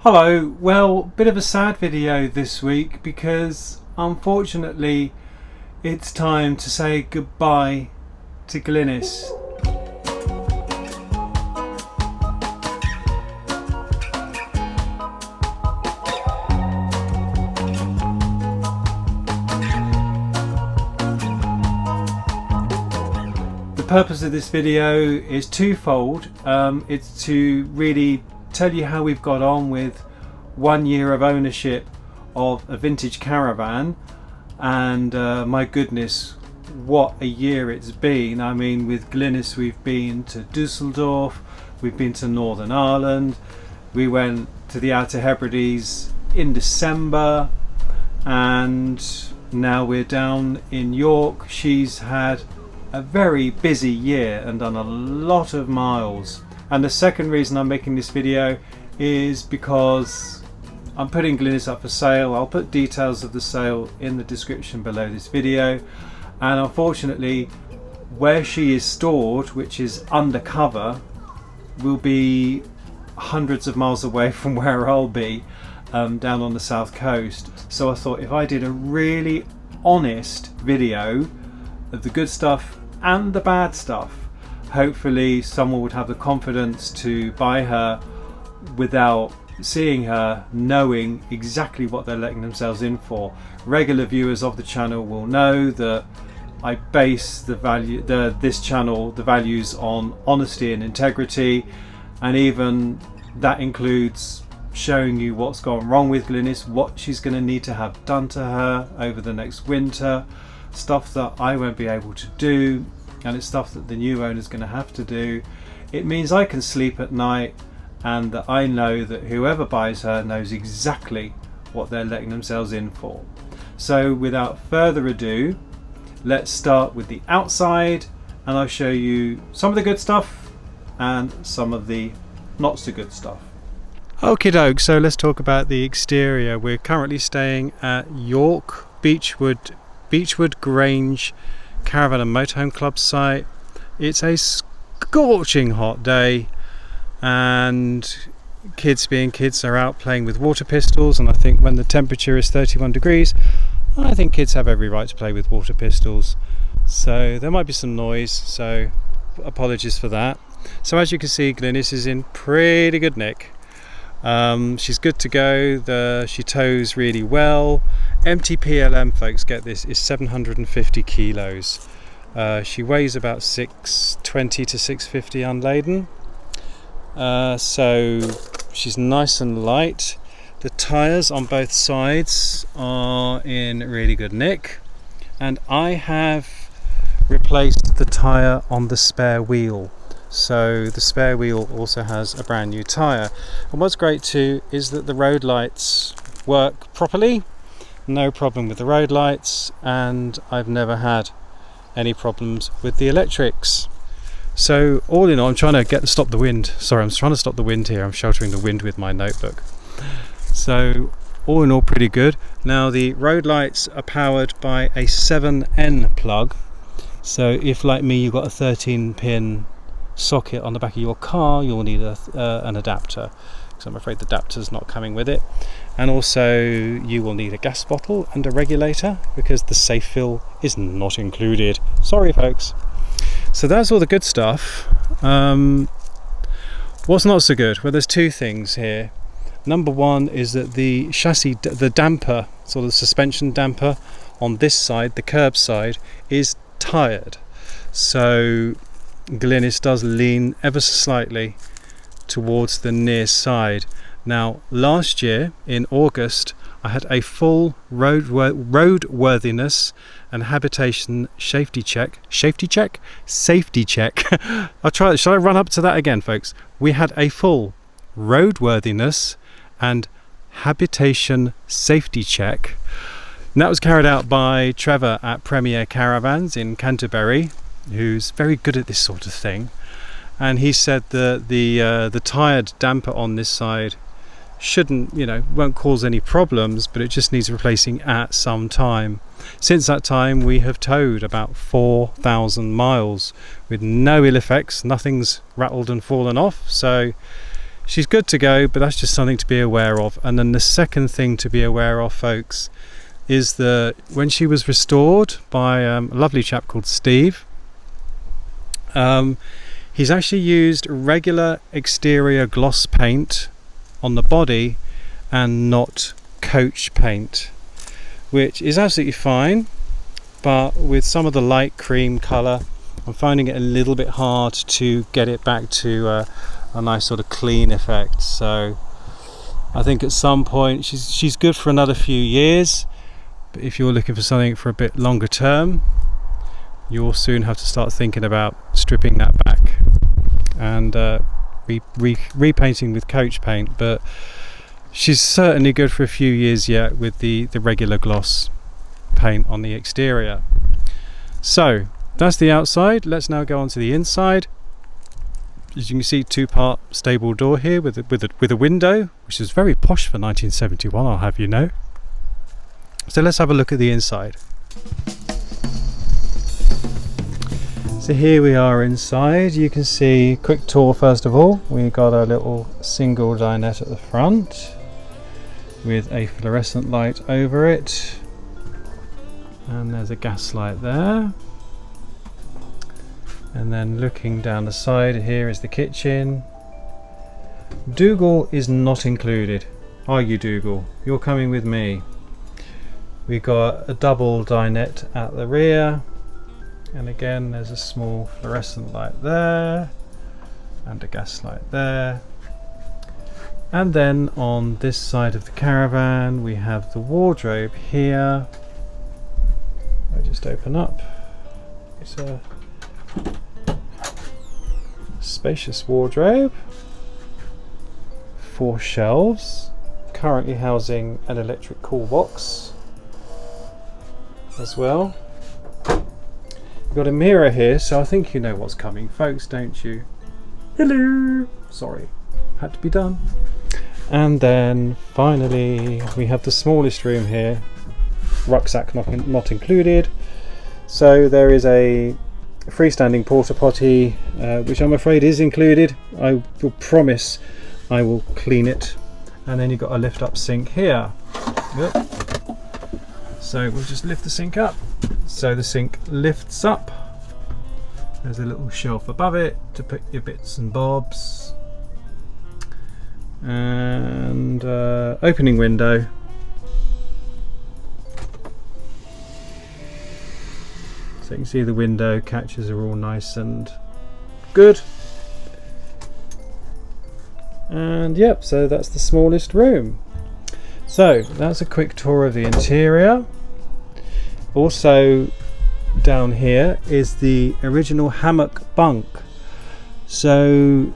Hello, well, bit of a sad video this week because unfortunately it's time to say goodbye to Glynnis. The purpose of this video is twofold. It's to really tell you how we've got on with 1 year of ownership of a vintage caravan, and my goodness, what a year it's been. I mean, with Glynnis we've been to Dusseldorf, we've been to Northern Ireland, we went to the Outer Hebrides in December, and now we're down in York. She's had a very busy year and done a lot of miles. And the second reason I'm making this video is because I'm putting Glynnis up for sale. I'll put details of the sale in the description below this video. And unfortunately, where she is stored, which is undercover, will be hundreds of miles away from where I'll be, down on the south coast. So I thought if I did a really honest video of the good stuff and the bad stuff, hopefully someone would have the confidence to buy her without seeing her, knowing exactly what they're letting themselves in for. Regular viewers of the channel will know that I base the values on honesty and integrity, and even that includes showing you what's gone wrong with Glynnis, what she's going to need to have done to her over the next winter, stuff that I won't be able to do, and it's stuff that the new owner's going to have to do. It means I can sleep at night and that I know that whoever buys her knows exactly what they're letting themselves in for. So without further ado, let's start with the outside, and I'll show you some of the good stuff and some of the not so good stuff. Okie doke, so let's talk about the exterior. We're currently staying at York Beechwood Grange Caravan and Motorhome Club site. It's a scorching hot day, and kids being kids are out playing with water pistols, and I think when the temperature is 31 degrees, I think kids have every right to play with water pistols. So there might be some noise, so apologies for that. So as you can see, Glynnis is in pretty good nick. She's good to go. She tows really well. MTPLM, folks, get this, is 750 kilos. She weighs about 620 to 650 unladen. So she's nice and light. The tyres on both sides are in really good nick, and I have replaced the tyre on the spare wheel. So the spare wheel also has a brand new tyre. And what's great too is that the road lights work properly. No problem with the road lights, and I've never had any problems with the electrics. So all in all, I'm trying to stop the wind. Sorry, I'm trying to stop the wind here. I'm sheltering the wind with my notebook. So all in all, pretty good. Now the road lights are powered by a 7N plug. So if, like me, you've got a 13-pin socket on the back of your car, you'll need an adapter, because I'm afraid the adapter's not coming with it. And also you will need a gas bottle and a regulator, because the safe fill is not included. Sorry folks. So that's all the good stuff. What's not so good? Well, there's two things here. Number one is that the chassis, the damper, sort of suspension damper on this side, the curb side, is tired. So Glynnis does lean ever so slightly towards the near side. Now last year in August I had a full roadworthiness and habitation safety check. I'll try it. Shall I run up to that again, folks? We had a full roadworthiness and habitation safety check, and that was carried out by Trevor at Premier Caravans in Canterbury, who's very good at this sort of thing. And he said that the tired damper on this side won't cause any problems, but it just needs replacing at some time. Since that time we have towed about 4,000 miles with no ill effects, nothing's rattled and fallen off, so she's good to go, but that's just something to be aware of. And then the second thing to be aware of, folks, is that when she was restored by a lovely chap called Steve, he's actually used regular exterior gloss paint on the body and not coach paint, which is absolutely fine, but with some of the light cream colour, I'm finding it a little bit hard to get it back to a nice sort of clean effect. So I think at some point she's good for another few years, but if you're looking for something for a bit longer term, you'll soon have to start thinking about stripping that back and repainting with coach paint. But she's certainly good for a few years yet with the regular gloss paint on the exterior. So that's the outside. Let's now go on to the inside. As you can see, two-part stable door here with a window, which is very posh for 1971, I'll have you know. So let's have a look at the inside. So here we are inside. You can see, quick tour first of all. We got a little single dinette at the front with a fluorescent light over it, and there's a gas light there. And then looking down the side here is the kitchen. Dougal is not included. Are you, Dougal? You're coming with me. We got a double dinette at the rear, and again there's a small fluorescent light there and a gas light there. And then on this side of the caravan we have the wardrobe here. I just open up. It's a spacious wardrobe, 4 shelves, currently housing an electric cool box as well. You've got a mirror here, so I think you know what's coming, folks, don't you? Hello! Sorry, had to be done. And then finally we have the smallest room here, rucksack not included. So there is a freestanding porta potty, which I'm afraid is included. I will promise I will clean it. And then you've got a lift up sink here. Yep. So we'll just lift the sink up. So the sink lifts up. There's a little shelf above it to put your bits and bobs. And opening window. So you can see the window catches are all nice and good. And yep, so that's the smallest room. So that's a quick tour of the interior. Also down here is the original hammock bunk. So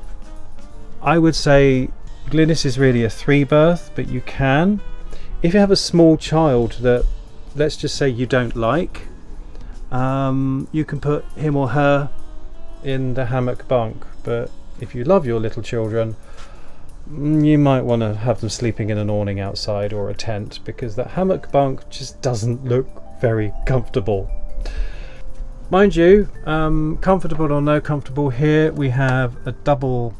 I would say Glynnis is really a 3-berth, but you can, if you have a small child that, let's just say, you don't like, you can put him or her in the hammock bunk. But if you love your little children, you might want to have them sleeping in an awning outside or a tent, because that hammock bunk just doesn't look very comfortable. Mind you, comfortable or no comfortable, here we have a double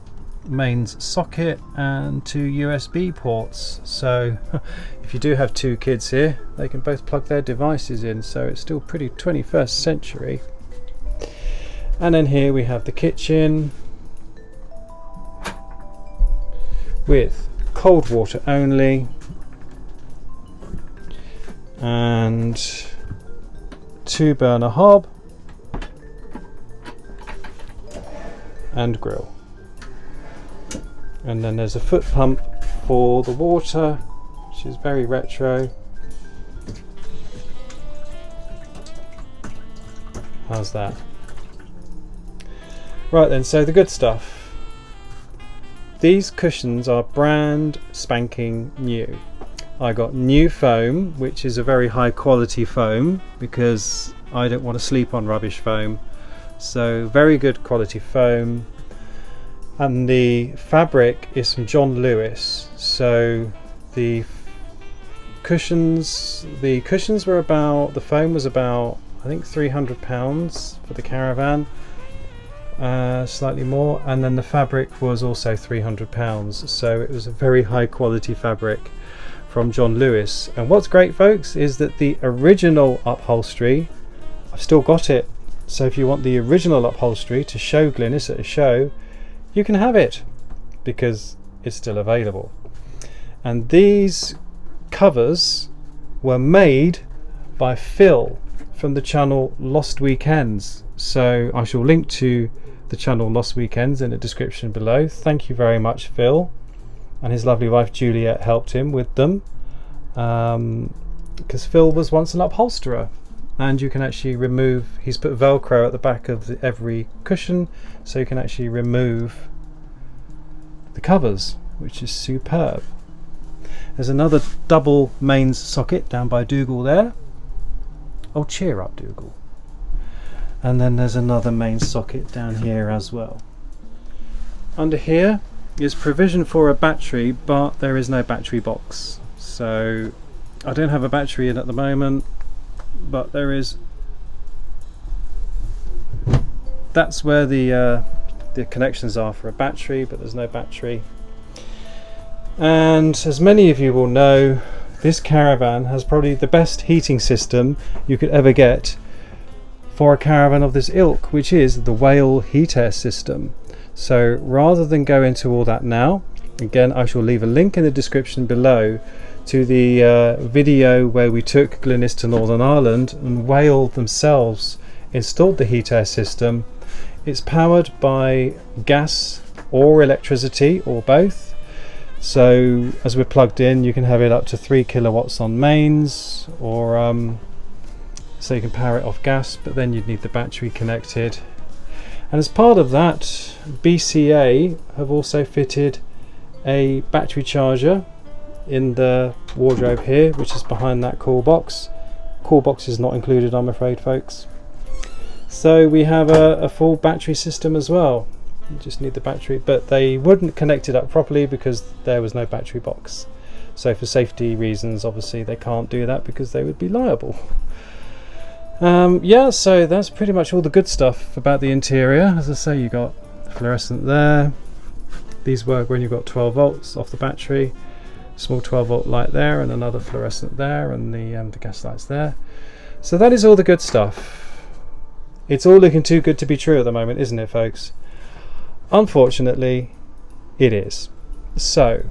mains socket and 2 USB ports. So if you do have 2 kids here, they can both plug their devices in, so it's still pretty 21st century. And then here we have the kitchen with cold water only and 2-burner hob and grill. And then there's a foot pump for the water, which is very retro. How's that? Right then, so the good stuff. These cushions are brand spanking new. I got new foam, which is a very high quality foam because I don't want to sleep on rubbish foam. So very good quality foam. And the fabric is from John Lewis. So the cushions were about, the foam was about, I think, £300 for the caravan. slightly more, and then the fabric was also £300, so it was a very high quality fabric from John Lewis. And what's great, folks, is that the original upholstery, I've still got it, so if you want the original upholstery to show Glynnis at a show, you can have it because it's still available. And these covers were made by Phil from the channel Lost Weekends, so I shall link to the channel Lost Weekends in the description below. Thank you very much, Phil, and his lovely wife Juliet helped him with them, because Phil was once an upholsterer, and you can actually remove, he's put Velcro at the back of every cushion so you can actually remove the covers, which is superb. There's another double mains socket down by Dougal there. Oh, cheer up, Dougal. And then there's another main socket down here as well. Under here is provision for a battery, but there is no battery box, so I don't have a battery in at the moment, but there is. That's where the connections are for a battery, but there's no battery. And as many of you will know, this caravan has probably the best heating system you could ever get for a caravan of this ilk, which is the WHALE HEATAIR system. So rather than go into all that now, again I shall leave a link in the description below to the video where we took Glynnis to Northern Ireland and WHALE themselves installed the HEATAIR system. It's powered by gas or electricity or both. So as we're plugged in, you can have it up to 3 kilowatts on mains, or so you can power it off gas, but then you'd need the battery connected. And as part of that, BCA have also fitted a battery charger in the wardrobe here, which is behind that cool box. Cool box is not included, I'm afraid, folks. So we have a full battery system as well. You just need the battery, but they wouldn't connect it up properly because there was no battery box. So for safety reasons, obviously they can't do that because they would be liable. Yeah, so that's pretty much all the good stuff about the interior. As I say, you got fluorescent there. These work when you've got 12 volts off the battery. Small 12 volt light there, and another fluorescent there, and the gas lights there. So that is all the good stuff. It's all looking too good to be true at the moment, isn't it, folks? Unfortunately, it is. So,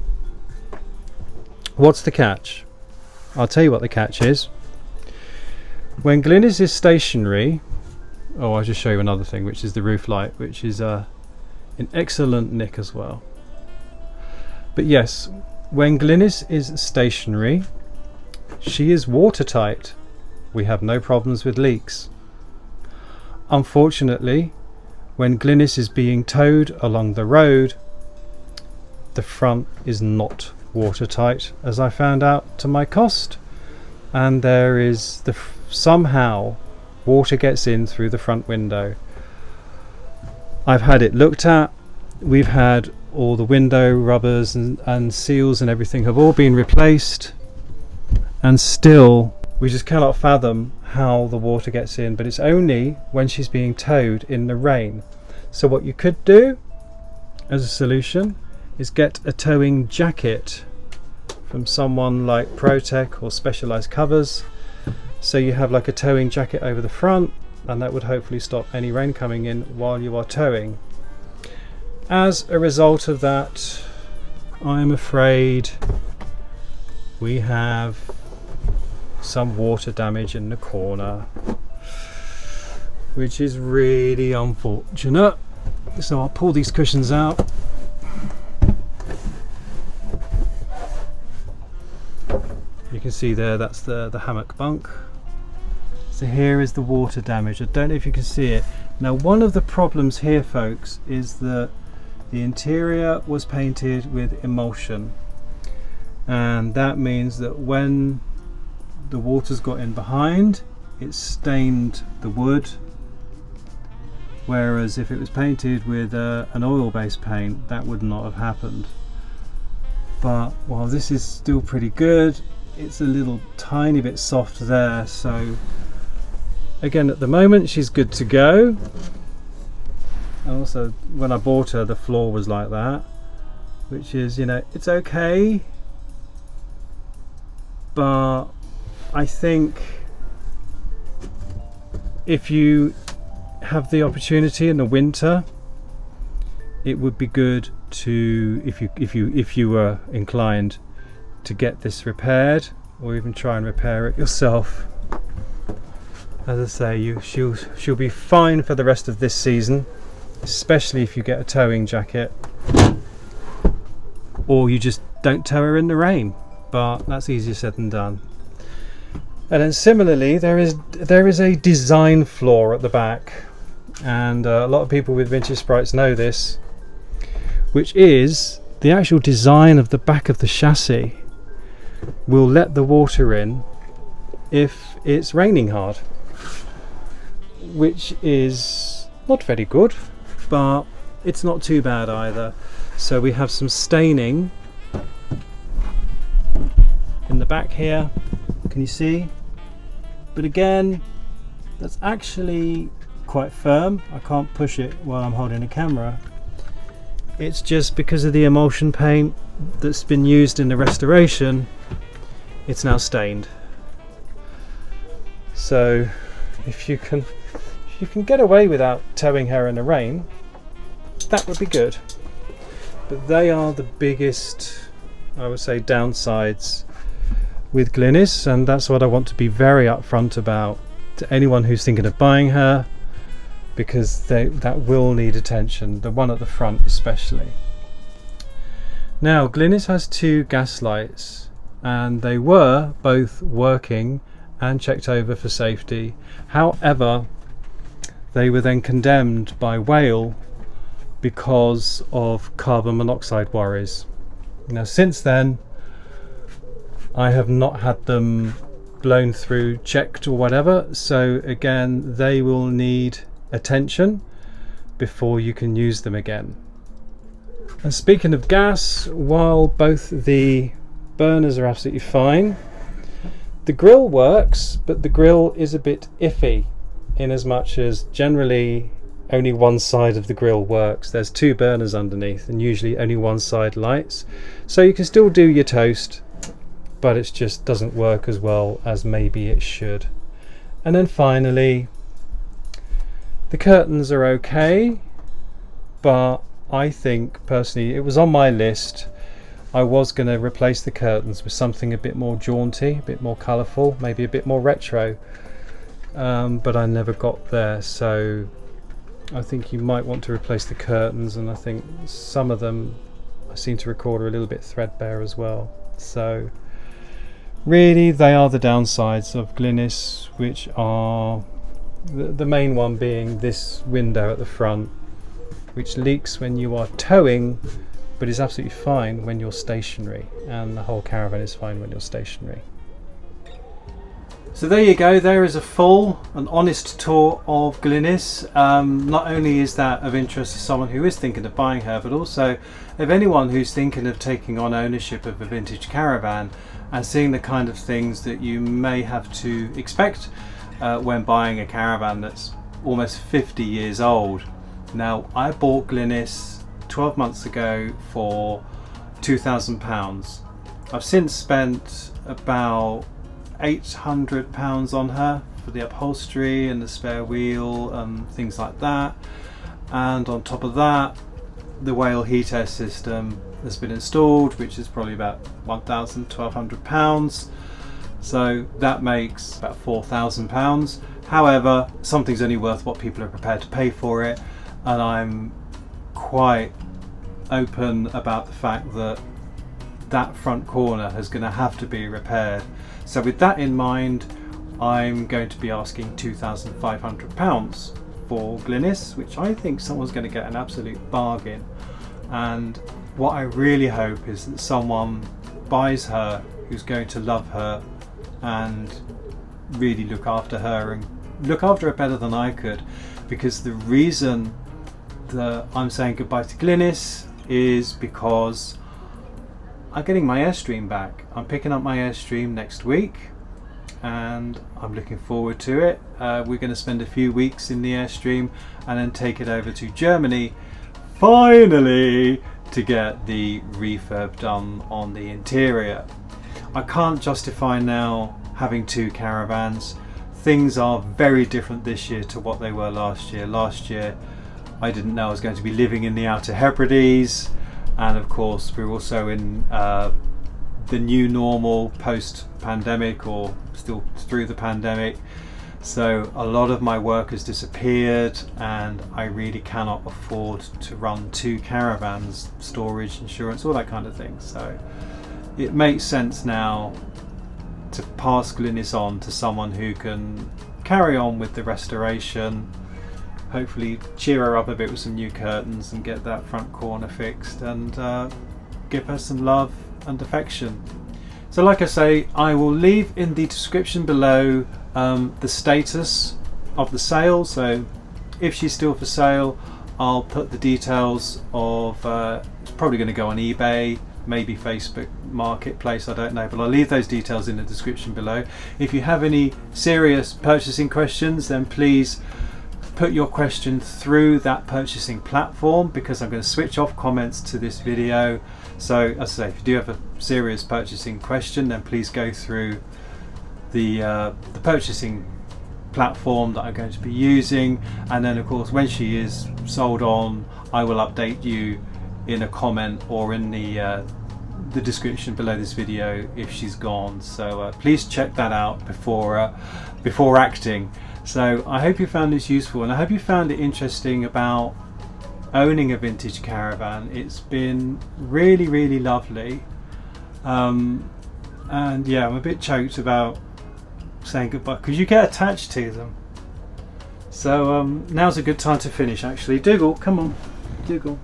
what's the catch? I'll tell you what the catch is. When Glynnis is stationary, oh, I'll just show you another thing, which is the roof light, which is in excellent nick as well. But yes, when Glynnis is stationary, she is watertight. We have no problems with leaks. Unfortunately, when Glynnis is being towed along the road, the front is not watertight, as I found out to my cost, and there is somehow water gets in through the front window. I've had it looked at. We've had all the window rubbers and seals and everything have all been replaced, and still we just cannot fathom how the water gets in, but it's only when she's being towed in the rain. So what you could do as a solution is get a towing jacket from someone like Protec or Specialized Covers, so you have like a towing jacket over the front, and that would hopefully stop any rain coming in while you are towing. As a result of that, I'm afraid we have some water damage in the corner, which is really unfortunate. So I'll pull these cushions out. You can see there, that's the hammock bunk. So here is the water damage. I don't know if you can see it. Now, one of the problems here, folks, is that the interior was painted with emulsion, and that means that when the water's got in behind, it stained the wood, whereas if it was painted with an oil-based paint, that would not have happened. But while this is still pretty good, it's a little tiny bit soft there. So again, at the moment she's good to go, and also when I bought her, the floor was like that, which is, you know, it's okay, but I think if you have the opportunity in the winter, it would be good to, if you were inclined to get this repaired, or even try and repair it yourself. As I say, she'll be fine for the rest of this season, especially if you get a towing jacket, or you just don't tow her in the rain, but that's easier said than done. And then similarly, there is a design flaw at the back, and a lot of people with Vintage Sprites know this, which is the actual design of the back of the chassis will let the water in if it's raining hard, which is not very good, but it's not too bad either. So we have some staining in the back here, can you see? But again, that's actually quite firm. I can't push it while I'm holding a camera. It's just because of the emulsion paint that's been used in the restoration, it's now stained. So if you can get away without towing her in the rain, that would be good. But they are the biggest, I would say, downsides with Glynnis, and that's what I want to be very upfront about to anyone who's thinking of buying her, because that will need attention, the one at the front especially. Now, Glynnis has two gas lights, and they were both working and checked over for safety. However, they were then condemned by WHALE because of carbon monoxide worries. Now, since then, I have not had them blown through, checked or whatever, so again, they will need attention before you can use them again. And speaking of gas, while both the burners are absolutely fine, the grill works, but the grill is a bit iffy, in as much as generally only one side of the grill works. There's two burners underneath, and usually only one side lights, so you can still do your toast, but it just doesn't work as well as maybe it should. And then finally, the curtains are okay, but I think personally, it was on my list, I was going to replace the curtains with something a bit more jaunty, a bit more colourful, maybe a bit more retro, but I never got there. So I think you might want to replace the curtains, and I think some of them I seem to record are a little bit threadbare as well. So really, they are the downsides of Glynnis, which are the main one being this window at the front, which leaks when you are towing, but is absolutely fine when you're stationary, and the whole caravan is fine when you're stationary. So there you go, there is a full and honest tour of Glynnis. Not only is that of interest to someone who is thinking of buying her, but also if anyone who's thinking of taking on ownership of a vintage caravan and seeing the kind of things that you may have to expect when buying a caravan that's almost 50 years old. Now, I bought Glynnis 12 months ago for £2,000. I've since spent about £800 on her for the upholstery and the spare wheel and things like that, and on top of that, the WHALE HEATAIR system has been installed, which is probably about £1,200, so that makes about £4,000. However, something's only worth what people are prepared to pay for it, and I'm quite open about the fact that that front corner is going to have to be repaired. So with that in mind, I'm going to be asking £2,500 for Glynnis, which I think someone's going to get an absolute bargain. And what I really hope is that someone buys her who's going to love her and really look after her, and look after her better than I could, because the reason that I'm saying goodbye to Glynnis is because I'm getting my Airstream back. I'm picking up my Airstream next week, and I'm looking forward to it. We're going to spend a few weeks in the Airstream and then take it over to Germany, finally, to get the refurb done on the interior. I can't justify now having 2 caravans. Things are very different this year to what they were last year. Last year I didn't know I was going to be living in the Outer Hebrides, and of course we're also in the new normal post-pandemic, or still through the pandemic, so a lot of my work has disappeared and I really cannot afford to run 2 caravans, storage, insurance, all that kind of thing. So it makes sense now to pass Glynnis on to someone who can carry on with the restoration, hopefully cheer her up a bit with some new curtains and get that front corner fixed, and give her some love and affection. So like I say, I will leave in the description below the status of the sale. So if she's still for sale, I'll put the details of, it's probably going to go on eBay, maybe Facebook Marketplace, I don't know, but I'll leave those details in the description below. If you have any serious purchasing questions, then please put your question through that purchasing platform, because I'm going to switch off comments to this video. So as I say, if you do have a serious purchasing question, then please go through the purchasing platform that I'm going to be using, and then of course when she is sold on, I will update you in a comment or in the description below this video if she's gone. So please check that out before acting. So I hope you found this useful, and I hope you found it interesting about owning a vintage caravan. It's been really, really lovely, and yeah, I'm a bit choked about saying goodbye because you get attached to them. So now's a good time to finish actually. Dougal, come on, Dougal.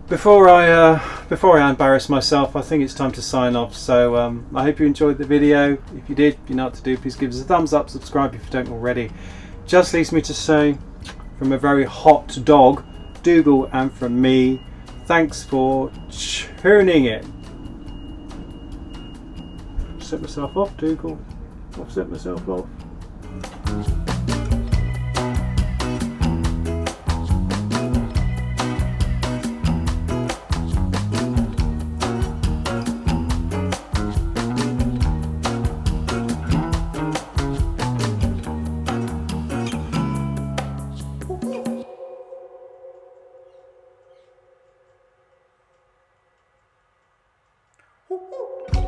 Before I embarrass myself, I think it's time to sign off. So I hope you enjoyed the video. If you did, you know what to do. Please give us a thumbs up, subscribe if you don't already. Just leaves me to say, from a very hot dog, Dougal, and from me, thanks for tuning in. Set myself off, Dougal. I've set myself off. Woo-hoo.